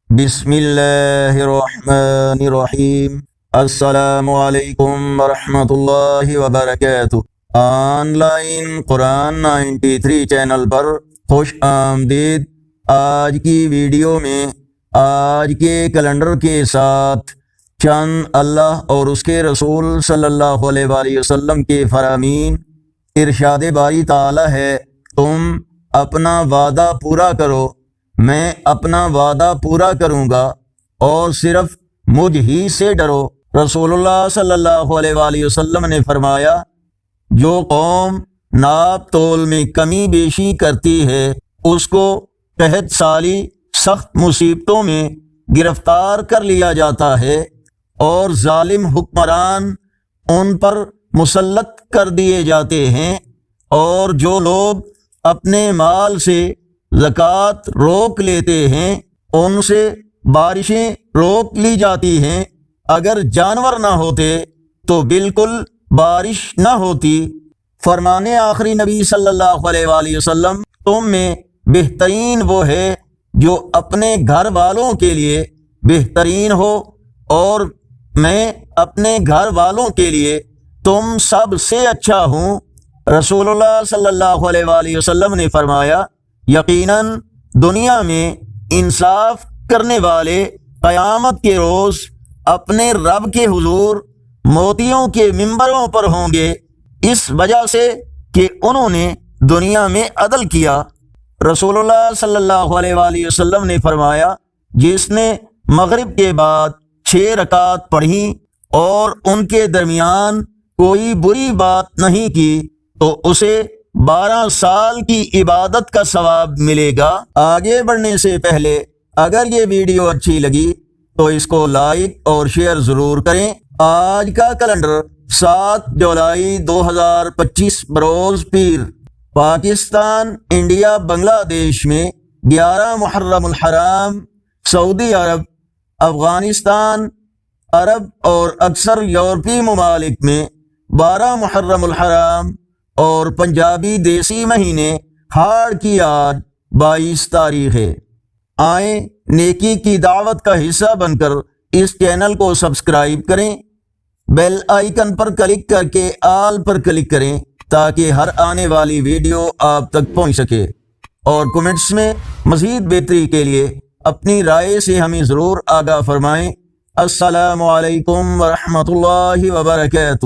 بسم اللہ الرحمن الرحیم۔ السلام علیکم ورحمۃ اللہ وبرکاتہ۔ آن لائن قرآن 93 چینل پر خوش آمدید۔ آج کی ویڈیو میں آج کے کیلنڈر کے ساتھ چند اللہ اور اس کے رسول صلی اللہ علیہ وآلہ وسلم کے فرامین۔ ارشاد باری تعالی ہے، تم اپنا وعدہ پورا کرو، میں اپنا وعدہ پورا کروں گا، اور صرف مجھ ہی سے ڈرو۔ رسول اللہ صلی اللہ علیہ وآلہ وسلم نے فرمایا، جو قوم ناپ تول میں کمی بیشی کرتی ہے اس کو قحط سالی سخت مصیبتوں میں گرفتار کر لیا جاتا ہے، اور ظالم حکمران ان پر مسلط کر دیے جاتے ہیں، اور جو لوگ اپنے مال سے زکوٰۃ روک لیتے ہیں ان سے بارشیں روک لی جاتی ہیں۔ اگر جانور نہ ہوتے تو بالکل بارش نہ ہوتی۔ فرمان آخری نبی صلی اللہ علیہ وآلہ وسلم، تم میں بہترین وہ ہے جو اپنے گھر والوں کے لیے بہترین ہو، اور میں اپنے گھر والوں کے لیے تم سب سے اچھا ہوں۔ رسول اللہ صلی اللہ علیہ وآلہ وسلم نے فرمایا، یقیناً دنیا میں انصاف کرنے والے قیامت کے روز اپنے رب کے حضور موتیوں کے ممبروں پر ہوں گے، اس وجہ سے کہ انہوں نے دنیا میں عدل کیا۔ رسول اللہ صلی اللہ علیہ وآلہ وسلم نے فرمایا، جس نے مغرب کے بعد 6 رکعت پڑھی اور ان کے درمیان کوئی بری بات نہیں کی تو اسے 12 سال کی عبادت کا ثواب ملے گا۔ آگے بڑھنے سے پہلے اگر یہ ویڈیو اچھی لگی تو اس کو لائک اور شیئر ضرور کریں۔ آج کا کیلنڈر 7 جولائی 2025 بروز پیر۔ پاکستان، انڈیا، بنگلہ دیش میں 11 محرم الحرام، سعودی عرب، افغانستان، عرب اور اکثر یورپی ممالک میں 12 محرم الحرام، اور پنجابی دیسی مہینے ہاڑ کی آج 22 تاریخ ہے۔ آئیں نیکی کی دعوت کا حصہ بن کر اس چینل کو سبسکرائب کریں، بیل آئیکن پر کلک کر کے آل پر کلک کریں تاکہ ہر آنے والی ویڈیو آپ تک پہنچ سکے، اور کمنٹس میں مزید بہتری کے لیے اپنی رائے سے ہمیں ضرور آگاہ فرمائیں۔ السلام علیکم ورحمۃ اللہ وبرکاتہ۔